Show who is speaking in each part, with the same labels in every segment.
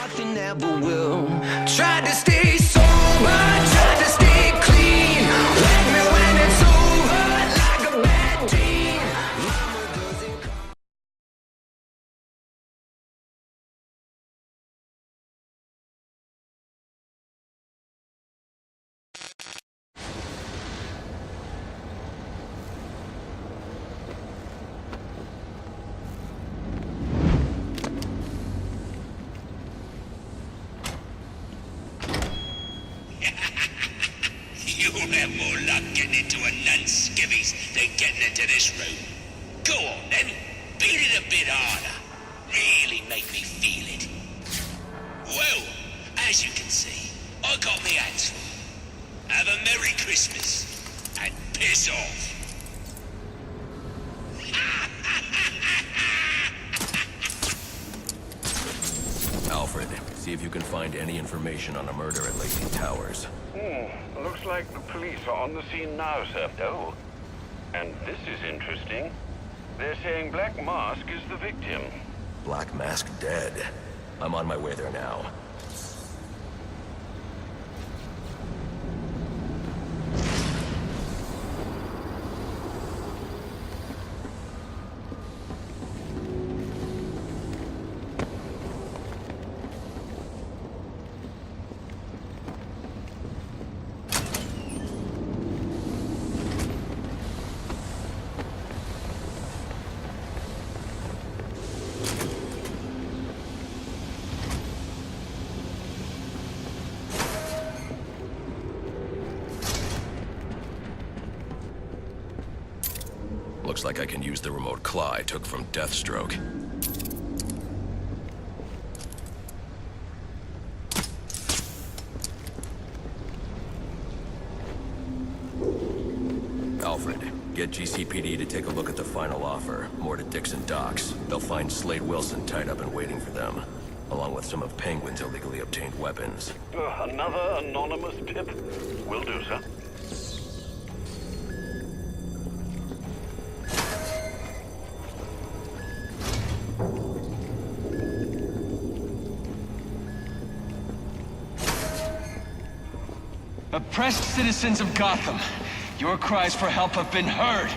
Speaker 1: nothing ever will. Tried to stay sober, tried to stay clean. Wake me when it's over, like a bad dream. Mama doesn't come.
Speaker 2: You'll have more luck getting into a nun's skivvies than getting into this room. Go on then, beat it a bit harder. Really make me feel it. Well, as you can see, I got me hands full. Have a Merry Christmas, and piss off.
Speaker 3: Alfred, see if you can find any information on a murder at Lacey Towers.
Speaker 4: Looks like the police are on the scene now, sir. Oh, and this is interesting. They're saying Black Mask is the victim.
Speaker 3: Black Mask dead. I'm on my way there now. Looks like I can use the remote claw I took from Deathstroke. Alfred, get GCPD to take a look at the final offer. More to Dixon Docks. They'll find Slade Wilson tied up and waiting for them, along with some of Penguin's illegally obtained weapons.
Speaker 4: Another anonymous tip? Will do, sir.
Speaker 5: Oppressed citizens of Gotham, your cries for help have been heard.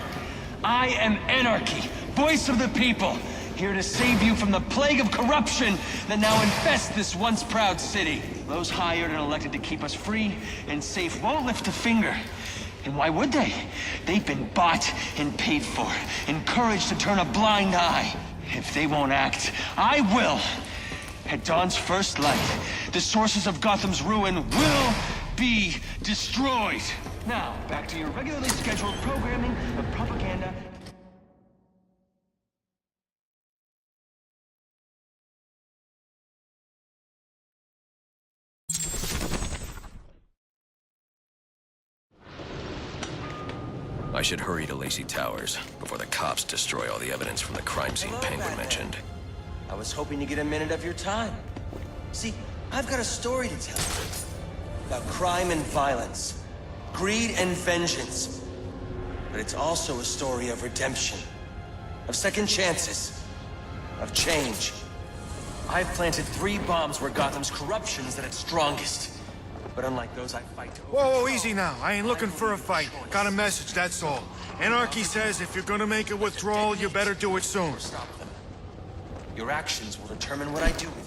Speaker 5: I am Anarchy, voice of the people, here to save you from the plague of corruption that now infests this once proud city. Those hired and elected to keep us free and safe won't lift a finger. And why would they? They've been bought and paid for, encouraged to turn a blind eye. If they won't act, I will. At dawn's first light, the sources of Gotham's ruin will be destroyed. Now, back to your regularly scheduled programming of propaganda.
Speaker 3: I should hurry to Lacey Towers before the cops destroy all the evidence from the crime scene Penguin mentioned.
Speaker 6: I was hoping to get a minute of your time. See, I've got a story to tell you. About crime and violence, greed and vengeance. But it's also a story of redemption, of second chances, of change. I've planted 3 bombs where Gotham's corruption is at its strongest. But unlike those I fight to
Speaker 7: Whoa, easy now. I ain't looking for a fight. Got a message, that's all. Anarchy says if you're gonna make a withdrawal, you better do it soon.
Speaker 6: stop them. Your actions will determine what I do with you.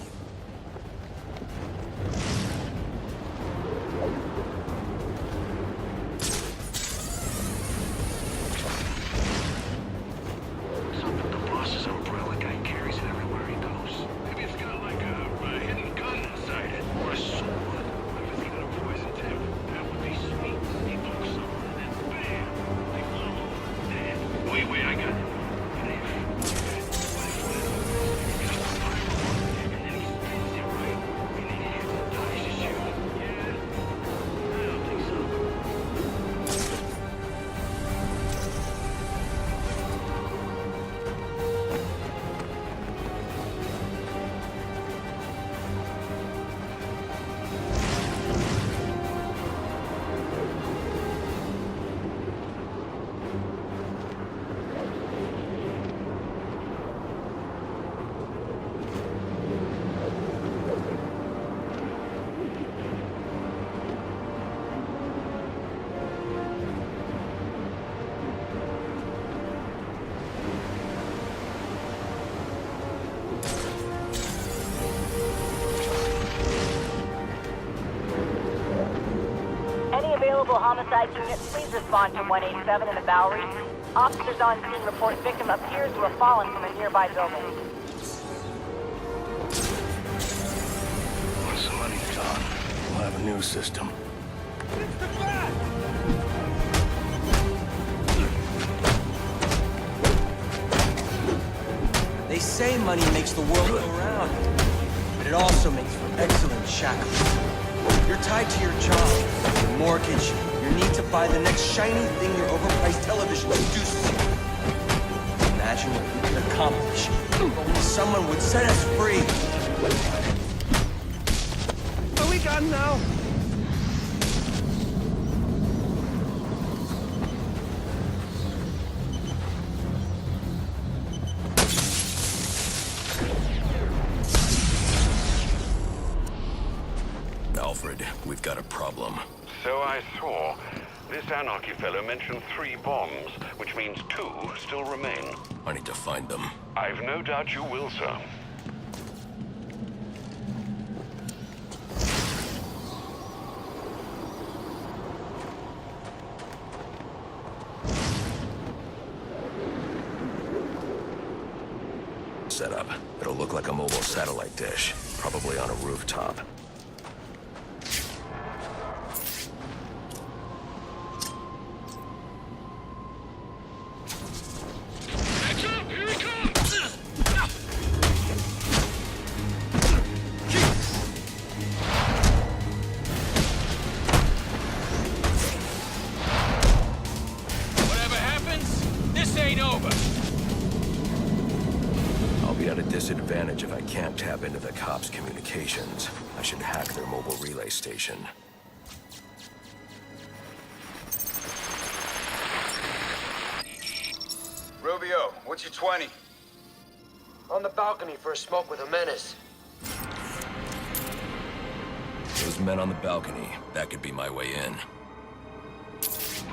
Speaker 8: mobile homicide unit, please respond to 187 in the Bowery. Officers on scene report victim appears to have fallen from a nearby building.
Speaker 3: Once the money's gone, we'll have a new system.
Speaker 6: They say money makes the world go round, but it also makes for excellent shackles. You're tied to your job, your mortgage, your need to buy the next shiny thing your overpriced television seduces you. Imagine what we could accomplish if only someone would set us free.
Speaker 5: Are we done now?
Speaker 3: Alfred, we've got a problem.
Speaker 4: So I saw. This anarchy fellow mentioned 3 bombs, which means 2 still remain.
Speaker 3: I need to find them.
Speaker 4: I've no doubt you will, sir.
Speaker 3: Set up. It'll look like a mobile satellite dish, probably on a rooftop.
Speaker 5: Whatever happens, this ain't over.
Speaker 3: I'll be at a disadvantage if I can't tap into the cops' communications. I should hack their mobile relay station.
Speaker 9: Rubio, what's your 20?
Speaker 10: On the balcony for a smoke with a menace.
Speaker 3: Those men on the balcony, that could be my way in.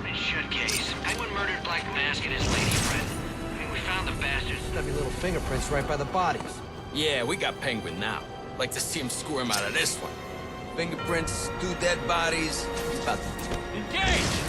Speaker 10: In should case. Penguin murdered Black Mask and his lady friend. I mean, we found the bastards.
Speaker 11: Stubby little fingerprints right by the bodies.
Speaker 12: Yeah, we got Penguin now. Like to see him squirm out of this one. Fingerprints, 2 dead bodies. About to...
Speaker 5: Engage!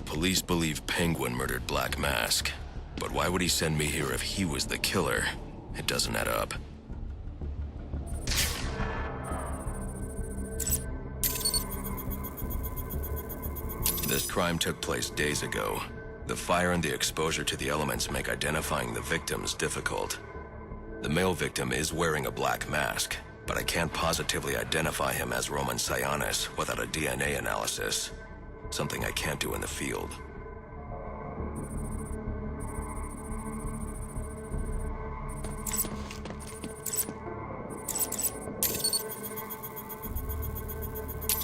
Speaker 3: Police believe Penguin murdered Black Mask. But why would he send me here if he was the killer? It doesn't add up. This crime took place days ago. The fire and the exposure to the elements make identifying the victims difficult. The male victim is wearing a black mask, but I can't positively identify him as Roman Sionis without a DNA analysis. Something I can't do in the field.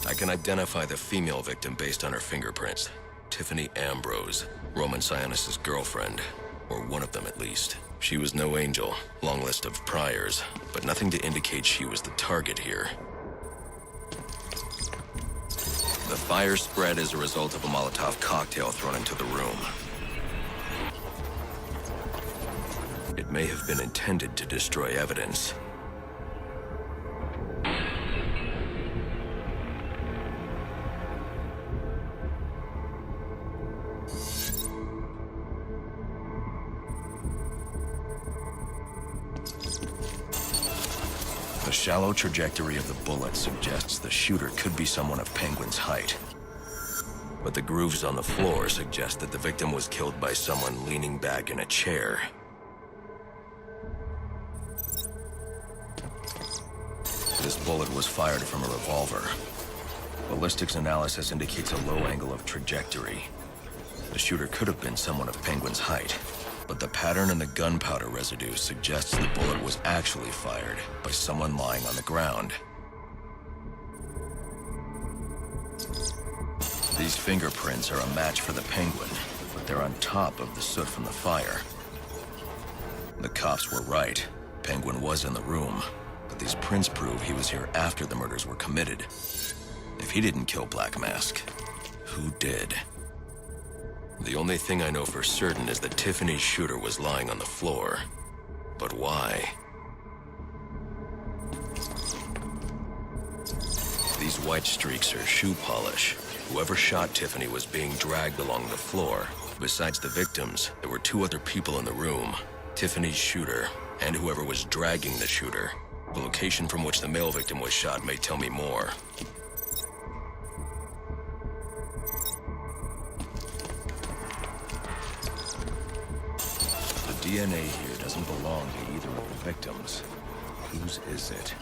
Speaker 3: I can identify the female victim based on her fingerprints. Tiffany Ambrose, Roman Sionis' girlfriend. Or one of them at least. She was no angel, long list of priors, but nothing to indicate she was the target here. The fire spread as a result of a Molotov cocktail thrown into the room. It may have been intended to destroy evidence. The shallow trajectory of the bullet suggests the shooter could be someone of Penguin's height. But the grooves on the floor suggest that the victim was killed by someone leaning back in a chair. This bullet was fired from a revolver. Ballistics analysis indicates a low angle of trajectory. The shooter could have been someone of Penguin's height, but the pattern in the gunpowder residue suggests the bullet was actually fired by someone lying on the ground. These fingerprints are a match for the Penguin, but they're on top of the soot from the fire. The cops were right. Penguin was in the room, but these prints prove he was here after the murders were committed. If he didn't kill Black Mask, who did? The only thing I know for certain is that Tiffany's shooter was lying on the floor. But why? These white streaks are shoe polish. Whoever shot Tiffany was being dragged along the floor. Besides the victims, there were two other people in the room. Tiffany's shooter, and whoever was dragging the shooter. The location from which the male victim was shot may tell me more. The DNA here doesn't belong to either of the victims. Whose is it?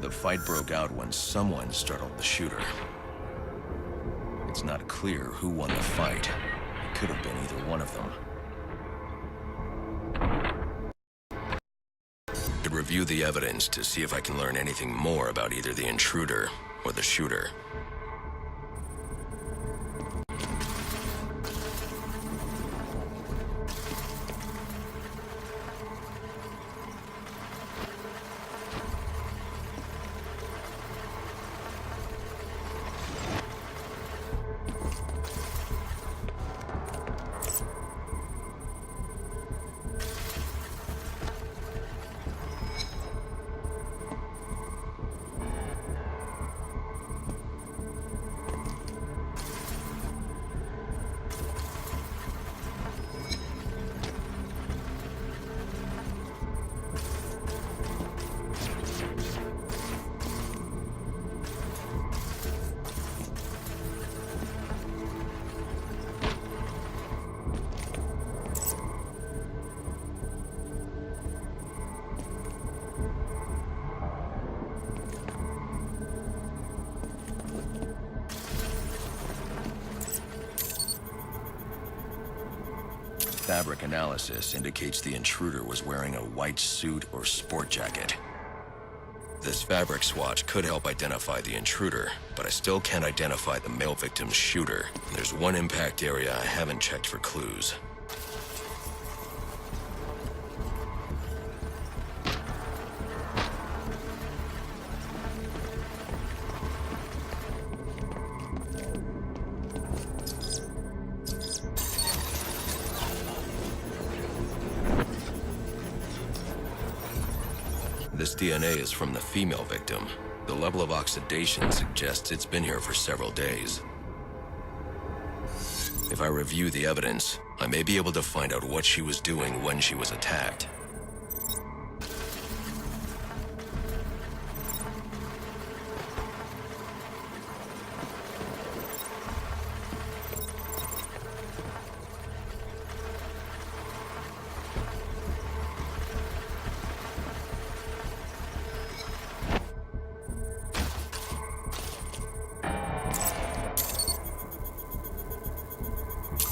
Speaker 3: The fight broke out when someone startled the shooter. It's not clear who won the fight. It could have been either one of them. To review the evidence to see if I can learn anything more about either the intruder or the shooter. Fabric analysis indicates the intruder was wearing a white suit or sport jacket. This fabric swatch could help identify the intruder, but I still can't identify the male victim's shooter. There's one impact area I haven't checked for clues. This DNA is from the female victim. The level of oxidation suggests it's been here for several days. If I review the evidence, I may be able to find out what she was doing when she was attacked.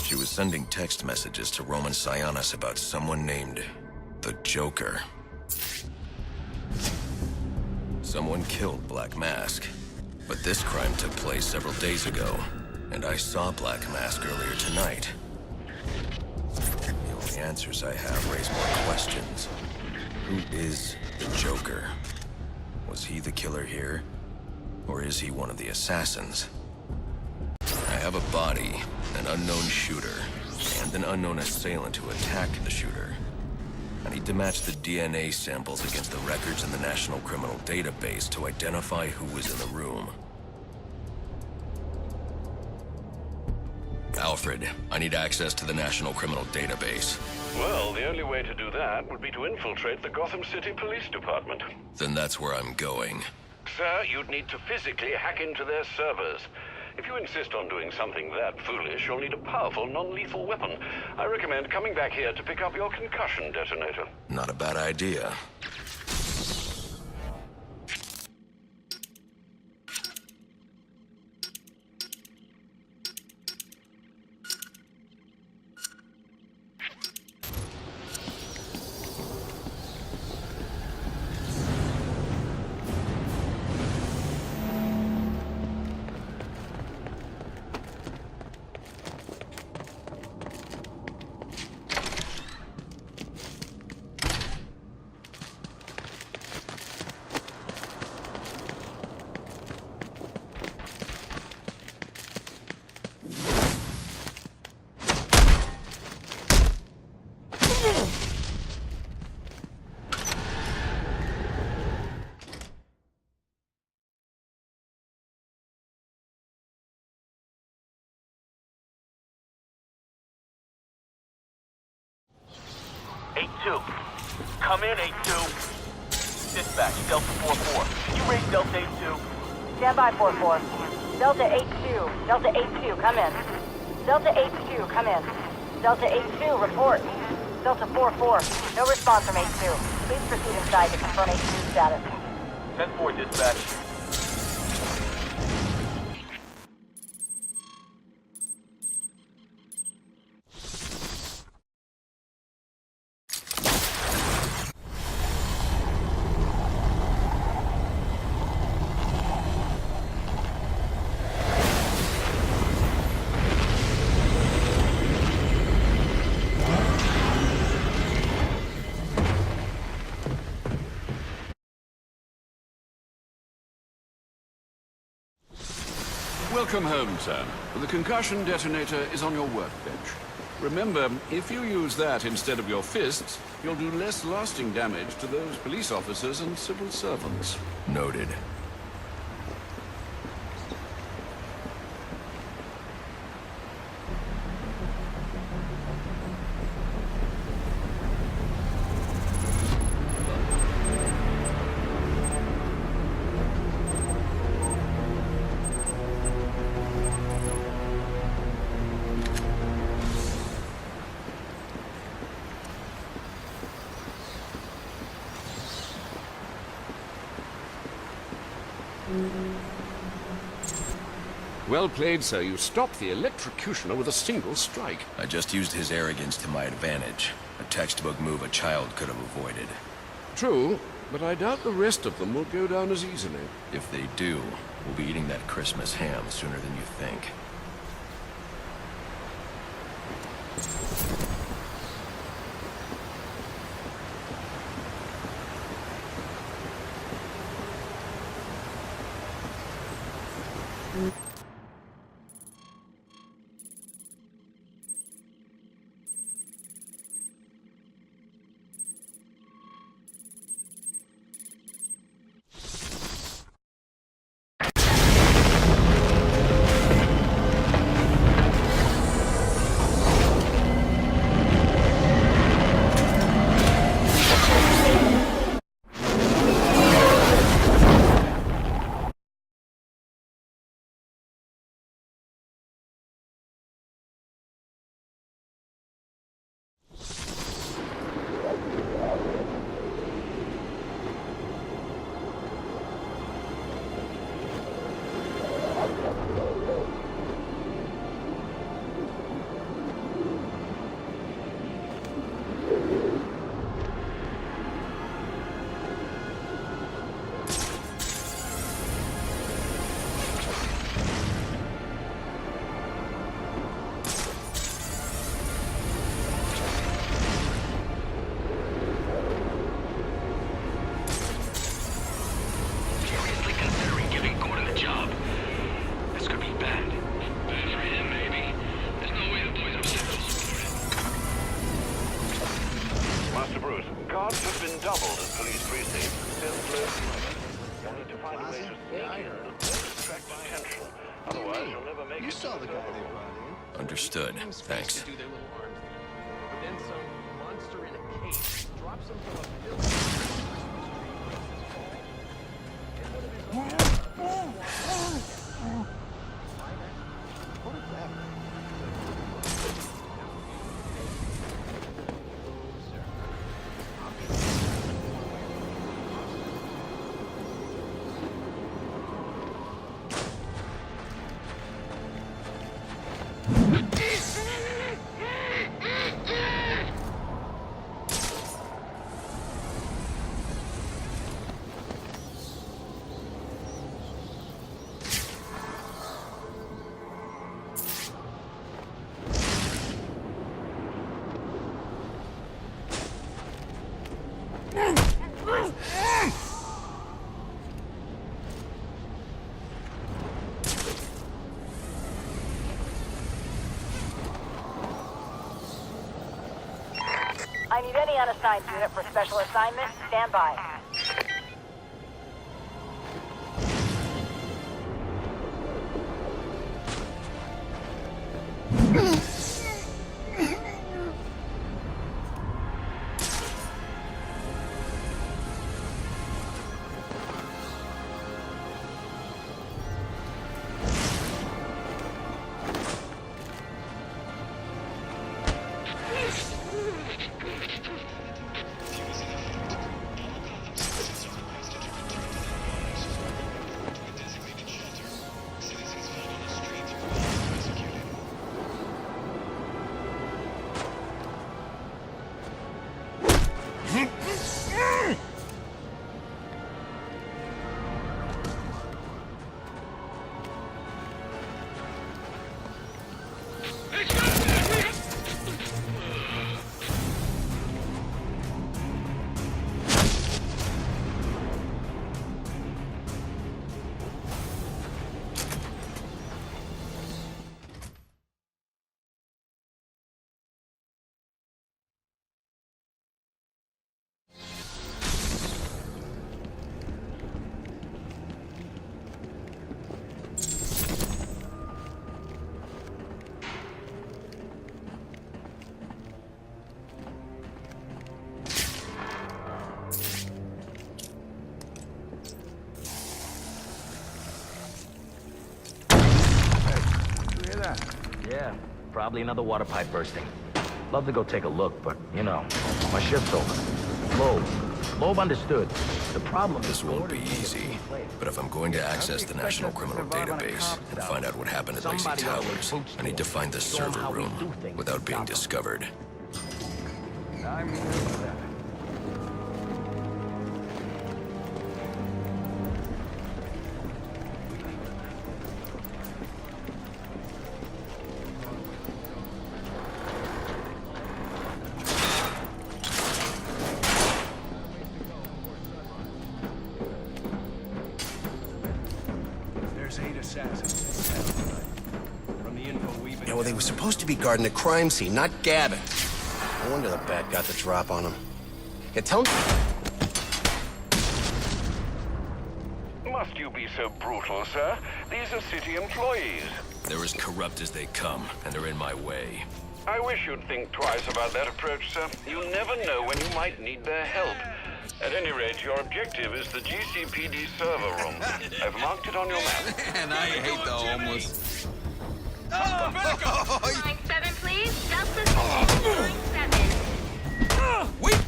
Speaker 3: She was sending text messages to Roman Sionis about someone named the Joker. Someone killed Black Mask, but this crime took place several days ago, and I saw Black Mask earlier tonight. The only answers I have raise more questions. Who is the Joker? Was he the killer here, or is he one of the assassins? I have a body, an unknown shooter, and an unknown assailant who attacked the shooter. I need to match the DNA samples against the records in the National Criminal Database to identify who was in the room. Alfred, I need access to the National Criminal Database.
Speaker 4: Well, the only way to do that would be to infiltrate the Gotham City Police Department.
Speaker 3: Then that's where I'm going.
Speaker 4: Sir, you'd need to physically hack into their servers. If you insist on doing something that foolish, you'll need a powerful, non-lethal weapon. I recommend coming back here to pick up your concussion detonator.
Speaker 3: Not a bad idea.
Speaker 13: Come in, 8-2. Dispatch, Delta 4-4. Can you read Delta 8-2?
Speaker 8: Stand by, 4-4. Delta 8-2. Delta 8-2, come in. Delta 8-2, come in. Delta 8-2, report. Delta 4-4, no response from 8-2. Please proceed inside to confirm 8-2 status.
Speaker 13: 10-4, dispatch.
Speaker 4: Welcome home, sir. The concussion detonator is on your workbench. Remember, if you use that instead of your fists, you'll do less lasting damage to those police officers and civil servants.
Speaker 3: Noted.
Speaker 4: Well played, sir. You stopped the electrocutioner with a single strike.
Speaker 3: I just used his arrogance to my advantage. A textbook move a child could have avoided.
Speaker 4: True, but I doubt the rest of them will go down as easily.
Speaker 3: If they do, we'll be eating that Christmas ham sooner than you think. Understood. Thanks.
Speaker 11: Then some monster in a cage drops him from a building.
Speaker 8: I need any unassigned unit for special assignment. Stand by.
Speaker 14: Yeah, probably another water pipe bursting. Love to go take a look, but, you know, my shift's over. Loeb understood. The problem
Speaker 3: This won't be easy, but if I'm going to access the National Criminal Database and find out what happened at Lacey Towers, I need to find the server room without being discovered.
Speaker 15: Yeah, well, they were supposed to be guarding the crime scene, not Gavin. No wonder the bat got the drop on him. Yeah, tell me...
Speaker 16: Must you be so brutal, sir? These are city employees.
Speaker 3: They're as corrupt as they come, and they're in my way.
Speaker 16: I wish you'd think twice about that approach, sir. You never know when you might need their help. At any rate, your objective is the GCPD server room. I've marked it on your map.
Speaker 12: Man, I hate the homeless.
Speaker 8: Line 7, please. Delta line 7.
Speaker 12: Wait!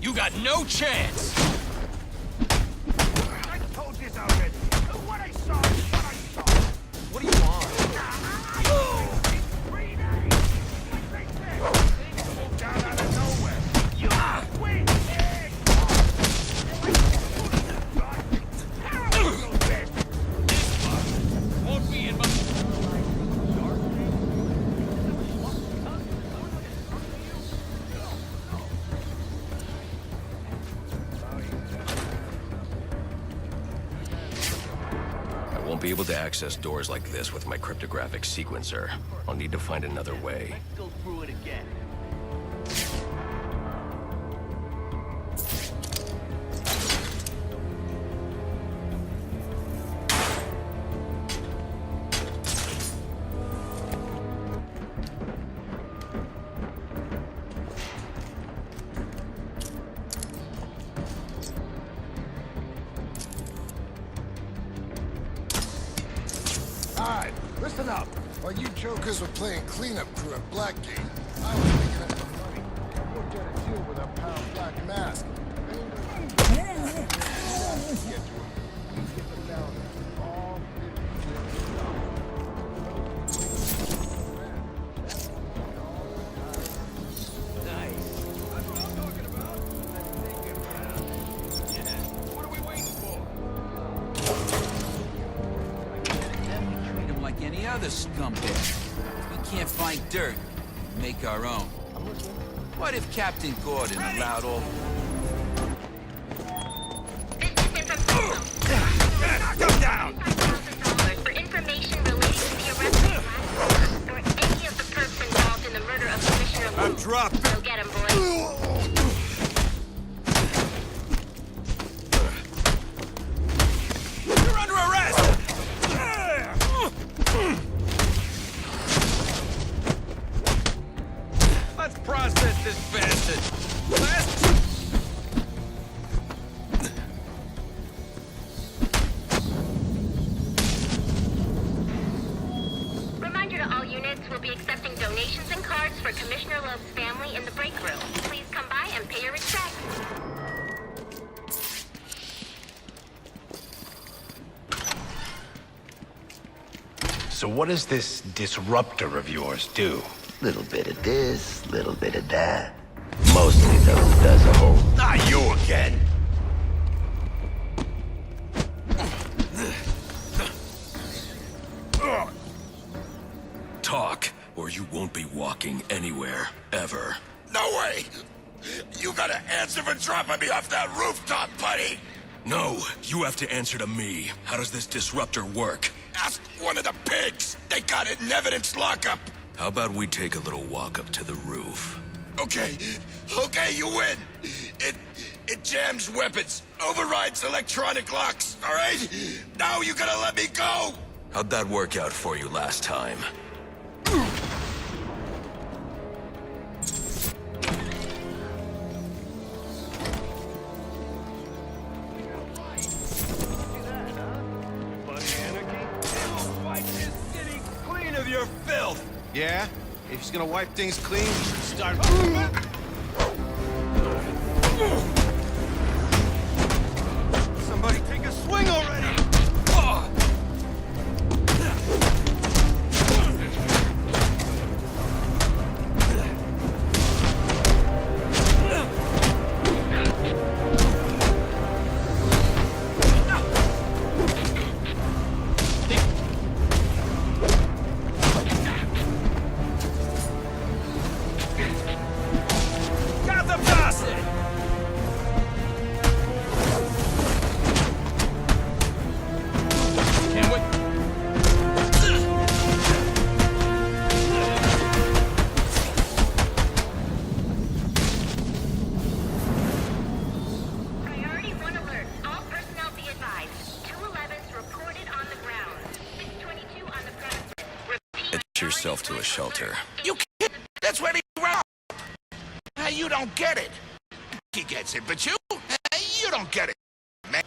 Speaker 12: You got no chance!
Speaker 7: I told you already. What I saw is what I saw.
Speaker 12: What do you want?
Speaker 7: Down out of nowhere. You win.
Speaker 12: Won't be in my...
Speaker 3: I won't be able to access doors like this with my cryptographic sequencer. I'll need to find another way.
Speaker 13: Go through it again.
Speaker 17: Alright, listen up. While you jokers were playing cleanup crew at Blackgate, I was making up some money. We'll get a deal with our pal Black Mask.
Speaker 12: Like any other scumbag. We can't find dirt. We make our own. What if Captain Gordon allowed all...
Speaker 7: Go down!
Speaker 8: For information relating to the arrest of or any of the perps involved in the murder of Commissioner Loeb.
Speaker 7: Drop it!
Speaker 8: Go get him, boys.
Speaker 12: You're under arrest! Let's process this bastard. Last...
Speaker 8: Reminder to all units, we'll be accepting donations and cards for Commissioner Loeb's family in the break room. Please come by and pay your respects.
Speaker 18: So what does this disruptor of yours do?
Speaker 19: Little bit of this, little bit of that. Mostly does a whole...
Speaker 18: Not you again!
Speaker 3: Talk, or you won't be walking anywhere, ever.
Speaker 18: No way! You gotta answer for dropping me off that rooftop, buddy!
Speaker 3: No, you have to answer to me. How does this disruptor work?
Speaker 18: Ask one of the pigs! They got it in evidence lockup!
Speaker 3: How about we take a little walk up to the roof?
Speaker 18: Okay, you win! It jams weapons, overrides electronic locks, alright? Now you gotta let me go!
Speaker 3: How'd that work out for you last time?
Speaker 15: Yeah? If he's gonna wipe things clean, he should start... Somebody take a swing already!
Speaker 3: Yourself to a shelter.
Speaker 18: You can't. That's where he wrong. You don't get it. He gets it, but you don't get it, man.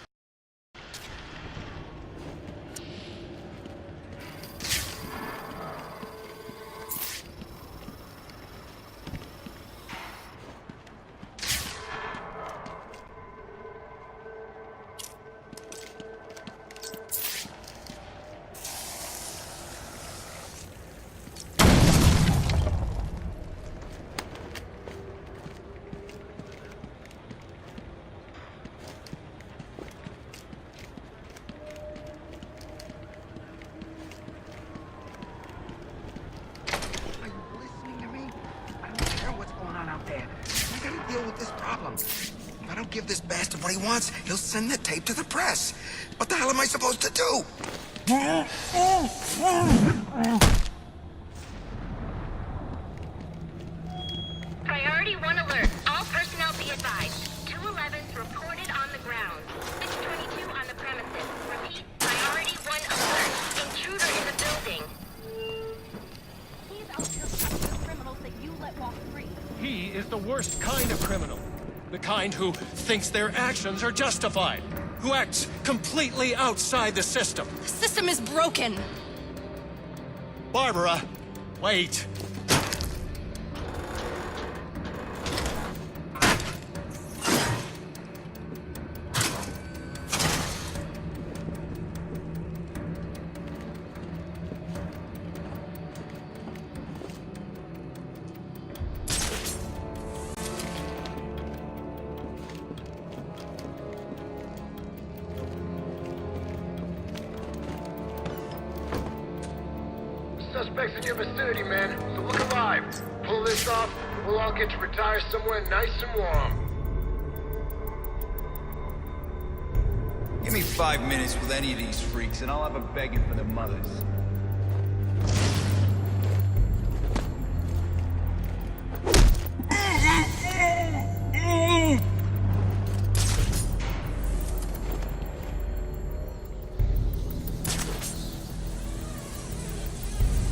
Speaker 18: If I don't give this bastard what he wants, he'll send the tape to the press. What the hell am I supposed to do?
Speaker 8: Priority 1 alert. All personnel be advised. 211's reported on the ground. 622 on the premises. Repeat, priority 1 alert. Intruder in the building.
Speaker 20: He's out here fighting the criminals that you let walk free.
Speaker 11: He is the worst kind of criminal. The kind who thinks their actions are justified. Who acts completely outside the system.
Speaker 20: The system is broken.
Speaker 11: Barbara, wait.
Speaker 17: Suspects in your vicinity, man. So look alive. Pull this off, and we'll all get to retire somewhere nice and warm.
Speaker 21: Give me 5 minutes with any of these freaks, and I'll have them begging for their mothers.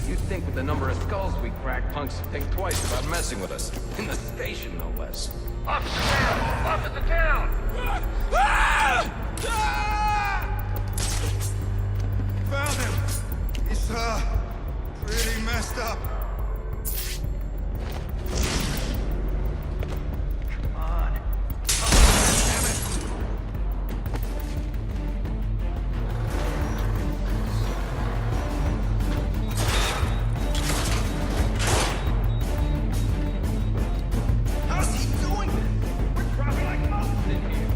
Speaker 11: You'd think with the number of skulls we cracked, punks would think twice about messing with us. In the station, no less.
Speaker 17: Officer down! Officer down!
Speaker 7: Found him. He's, pretty messed up.
Speaker 17: Come on.
Speaker 7: Damn it.
Speaker 18: How's he doing it? We're dropping like mountains in here.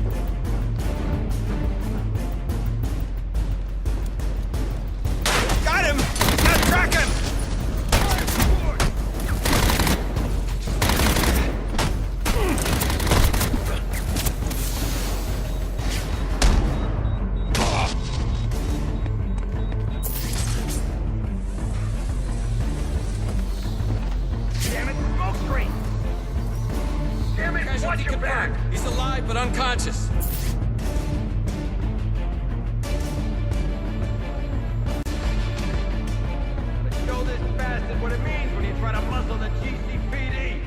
Speaker 7: Got him! Not tracking!
Speaker 18: Damn it, smoke screen! Damn it, watch your back!
Speaker 11: He's alive but unconscious.
Speaker 18: Let's show this bastard what it means when you try to muzzle the GCPD!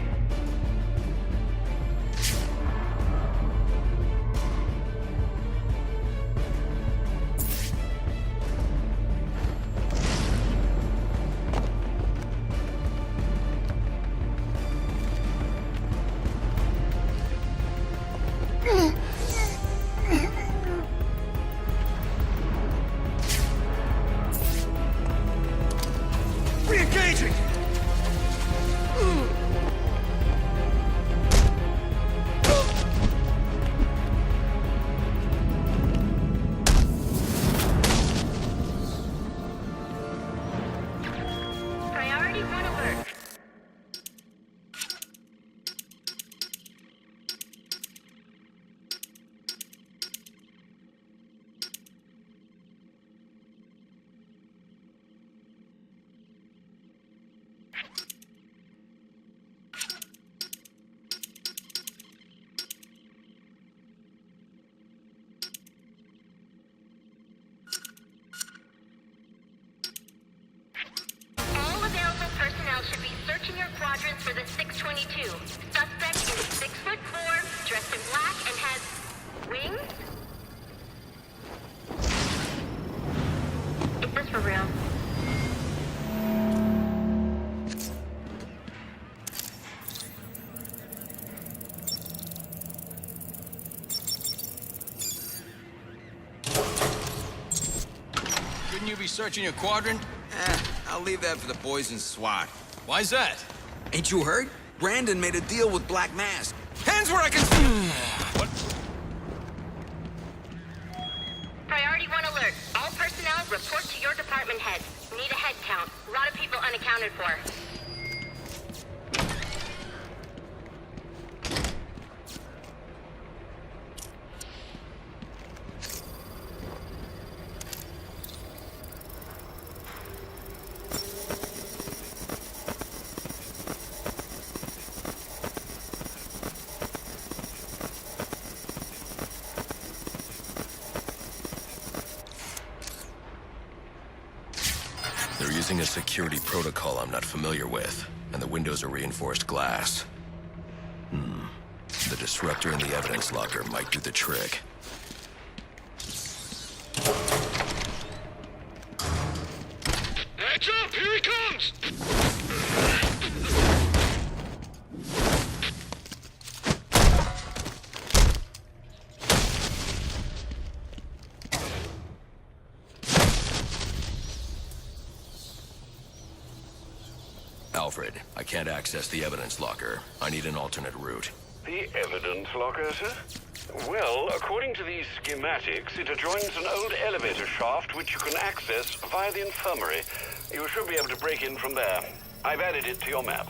Speaker 8: Suspect is 6'4", dressed in black, and has wings? Is this for real?
Speaker 12: Shouldn't you be searching your quadrant?
Speaker 1: I'll leave that for the boys in SWAT.
Speaker 12: Why's that?
Speaker 1: Ain't you heard? Brandon made a deal with Black Mask. Hands where I can...
Speaker 12: What?
Speaker 8: Priority 1 alert. All personnel report to your department head. Need a head count. A lot of people unaccounted for.
Speaker 3: They're using a security protocol I'm not familiar with, and the windows are reinforced glass. The disruptor in the evidence locker might do the trick.
Speaker 18: Heads up! Here he comes!
Speaker 3: Alfred, I can't access the evidence locker. I need an alternate route.
Speaker 16: The evidence locker, sir? Well, according to these schematics, it adjoins an old elevator shaft which you can access via the infirmary. You should be able to break in from there. I've added it to your map.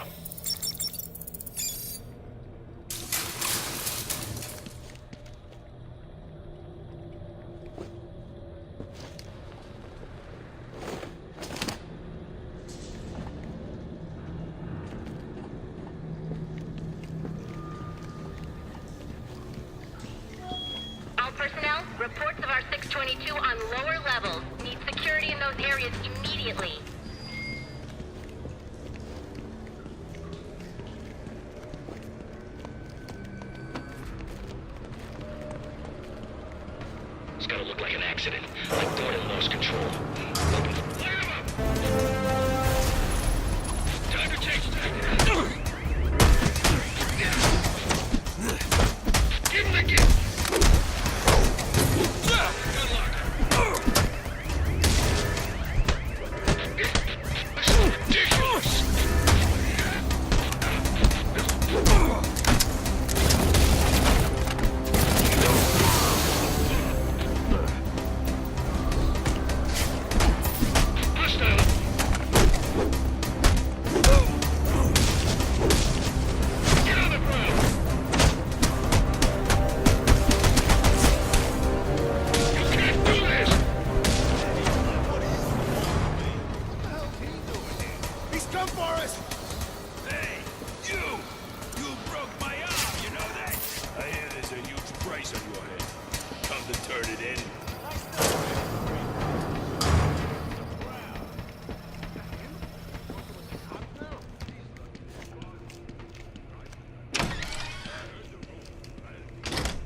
Speaker 8: Personnel, reports of our 622 on lower levels. Need security in those areas immediately.
Speaker 10: It's gotta look like an accident. Like Gordon lost control.
Speaker 18: Time to chase that! Give him the gift!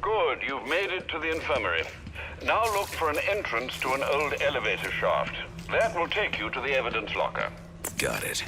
Speaker 16: Good, you've made it to the infirmary. Now look for an entrance to an old elevator shaft. That will take you to the evidence locker.
Speaker 3: Got it.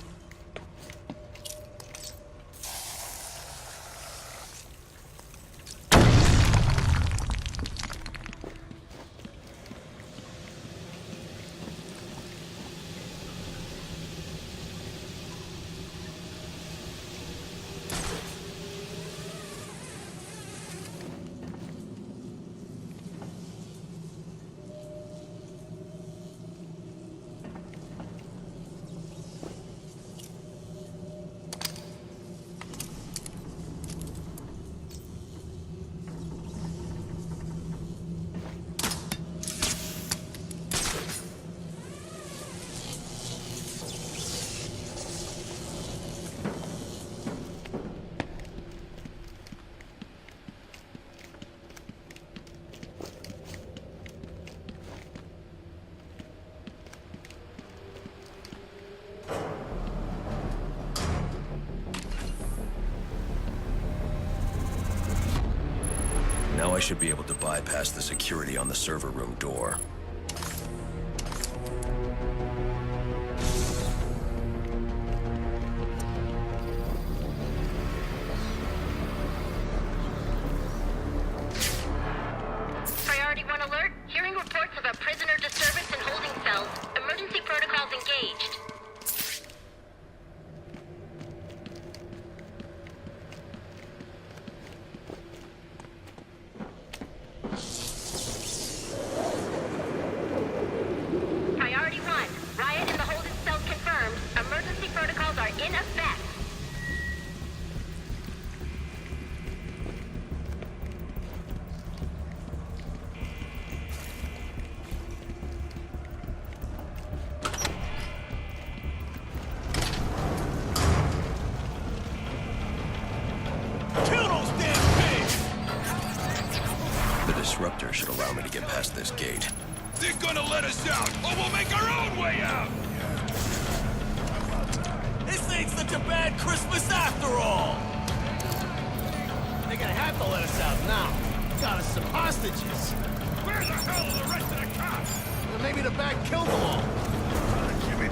Speaker 3: Now I should be able to bypass the security on the server room door.
Speaker 8: Priority 1 alert. Hearing reports of a prisoner disturbance in holding cells. Emergency protocols engaged. Priority 1. Riot in the holding cells confirmed. Emergency protocols are in effect.
Speaker 18: Kill those damn pigs!
Speaker 3: The disruptor should allow me to get past this gate.
Speaker 18: They're gonna let us out, or we'll make our own way out! This ain't such a bad Christmas after all! They're gonna have to let us out now. Got us some hostages. Where the hell are the rest of the cops? Well, maybe the bag killed them all. Jimmy,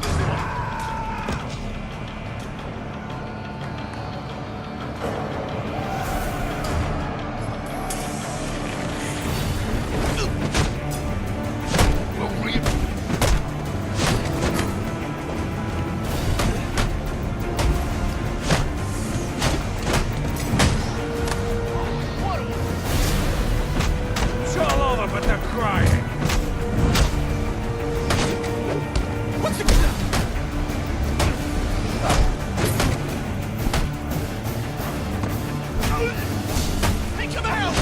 Speaker 11: It's all over, but they're crying.
Speaker 18: What's the... Hey, come out!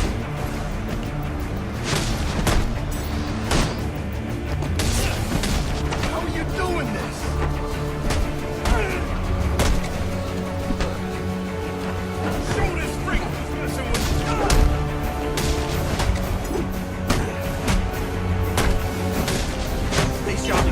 Speaker 18: How are you doing this? Show this freak who's messing with you! Stay sharp.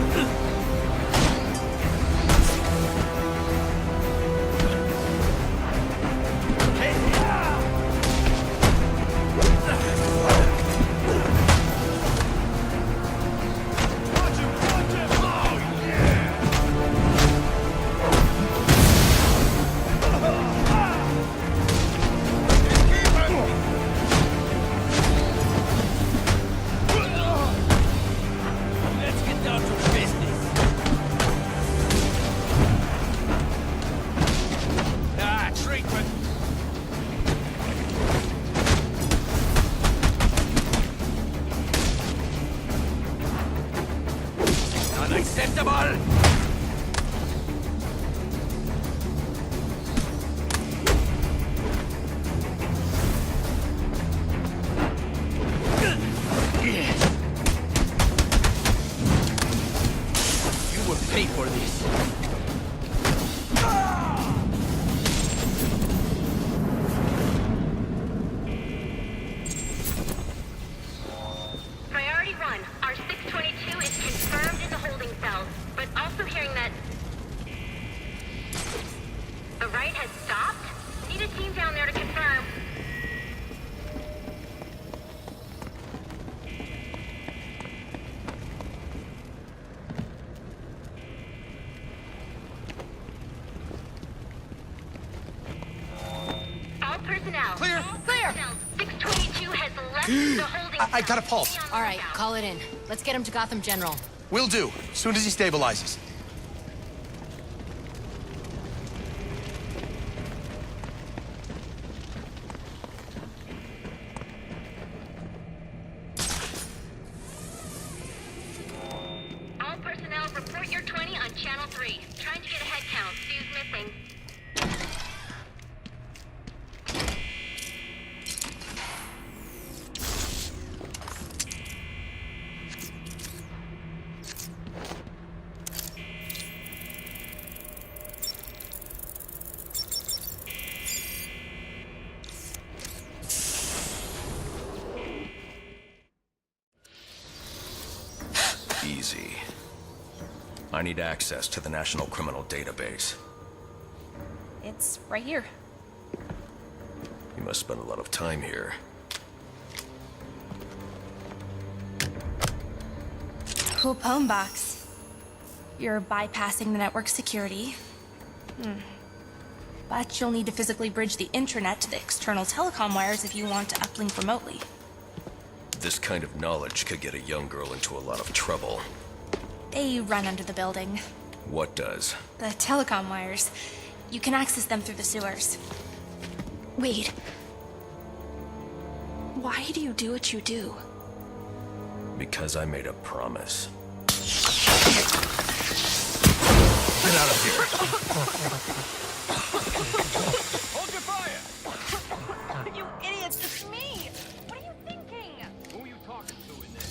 Speaker 18: Let's get down to business. Treatment. Unacceptable! You will pay for this.
Speaker 8: Priority 1. Our 622 is confirmed in the holding cells, but also hearing that the riot has stopped. Need a team down there to confirm. All personnel.
Speaker 2: Clear.
Speaker 8: Clear. 622 has left the holding
Speaker 2: I got a pulse.
Speaker 20: All right, call it in. Let's get him to Gotham General.
Speaker 2: Will do, soon as he stabilizes.
Speaker 8: All personnel, report your 20 on Channel 3. Trying to get a head count. See who's missing.
Speaker 3: Easy. I need access to the National Criminal Database.
Speaker 20: It's right here.
Speaker 3: You must spend a lot of time here.
Speaker 6: Cool poem box. You're bypassing the network security. But you'll need to physically bridge the intranet to the external telecom wires if you want to uplink remotely.
Speaker 3: This kind of knowledge could get a young girl into a lot of trouble.
Speaker 6: They run under the building.
Speaker 3: What does?
Speaker 6: The telecom wires. You can access them through the sewers. Wait. Why do you do what you do?
Speaker 3: Because I made a promise.
Speaker 2: Get out of here!
Speaker 18: Hold your fire!
Speaker 6: You idiots, it's me! What are you thinking?
Speaker 18: Who are you talking to in there?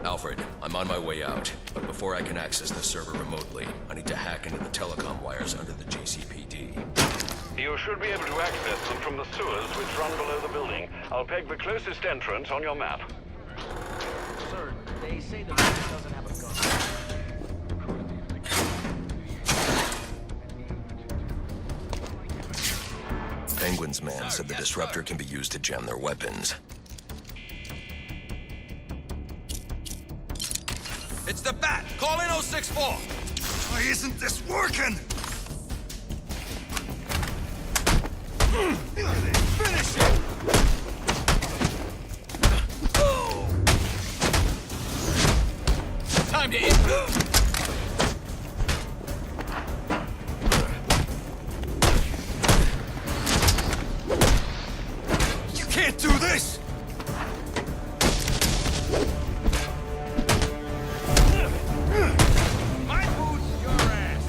Speaker 3: Alfred, I'm on my way out, but before I can access the server remotely, I need to hack into the telecom wires under the GCPD.
Speaker 16: You should be able to access them from the sewers which run below the building. I'll peg the closest entrance on your map.
Speaker 14: Sir, they say the man doesn't have a gun.
Speaker 3: Penguin's man said the disruptor can be used to jam their weapons.
Speaker 1: It's the Bat! Call in 064!
Speaker 2: Why isn't this working?
Speaker 18: Finish it! Time to end.
Speaker 2: You can't do this!
Speaker 18: My boots, your ass.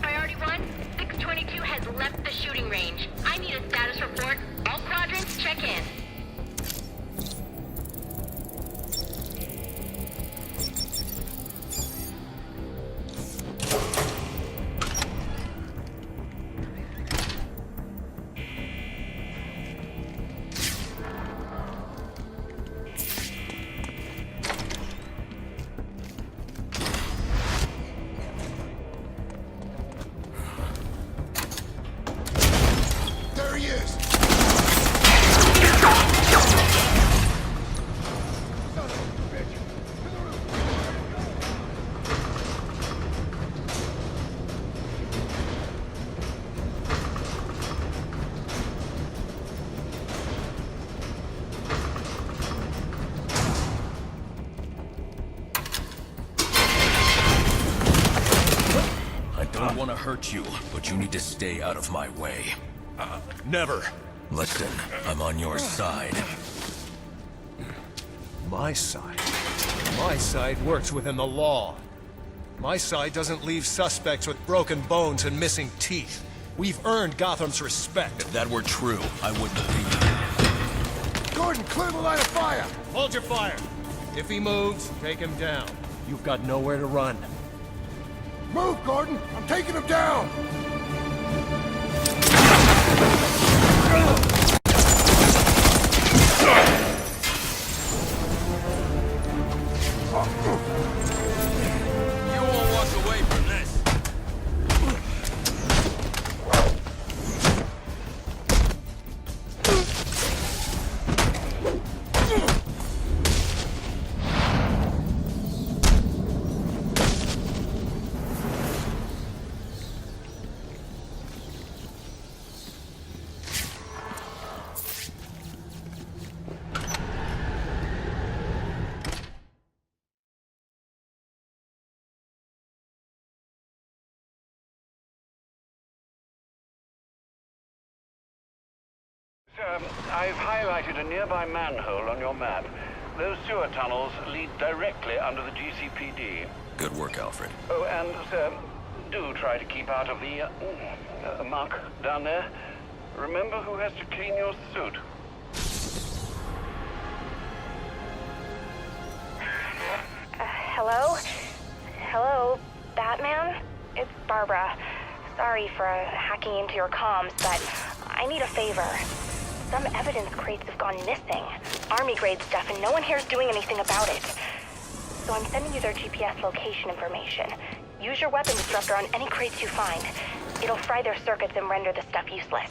Speaker 8: Priority 1, 622 has left the shooting range. I need a status report. All quadrants, check in.
Speaker 17: There he is!
Speaker 3: I don't want to hurt you, but you need to stay out of my way.
Speaker 11: Never.
Speaker 3: Listen, I'm on your side.
Speaker 11: My side? My side works within the law. My side doesn't leave suspects with broken bones and missing teeth. We've earned Gotham's respect.
Speaker 3: If that were true, I wouldn't leave.
Speaker 17: Gordon, clear the line of fire!
Speaker 11: Hold your fire. If he moves, take him down. You've got nowhere to run.
Speaker 17: Move, Gordon! I'm taking him down!
Speaker 1: You won't walk away from this.
Speaker 16: I've highlighted a nearby manhole on your map. Those sewer tunnels lead directly under the GCPD.
Speaker 3: Good work, Alfred.
Speaker 16: Oh, and, sir, do try to keep out of the muck down there. Remember who has to clean your suit.
Speaker 8: Hello? Hello, Batman? It's Barbara. Sorry for hacking into your comms, but I need a favor. Some evidence crates have gone missing. Army-grade stuff, and no one here is doing anything about it. So I'm sending you their GPS location information. Use your weapon disruptor on any crates you find. It'll fry their circuits and render the stuff useless.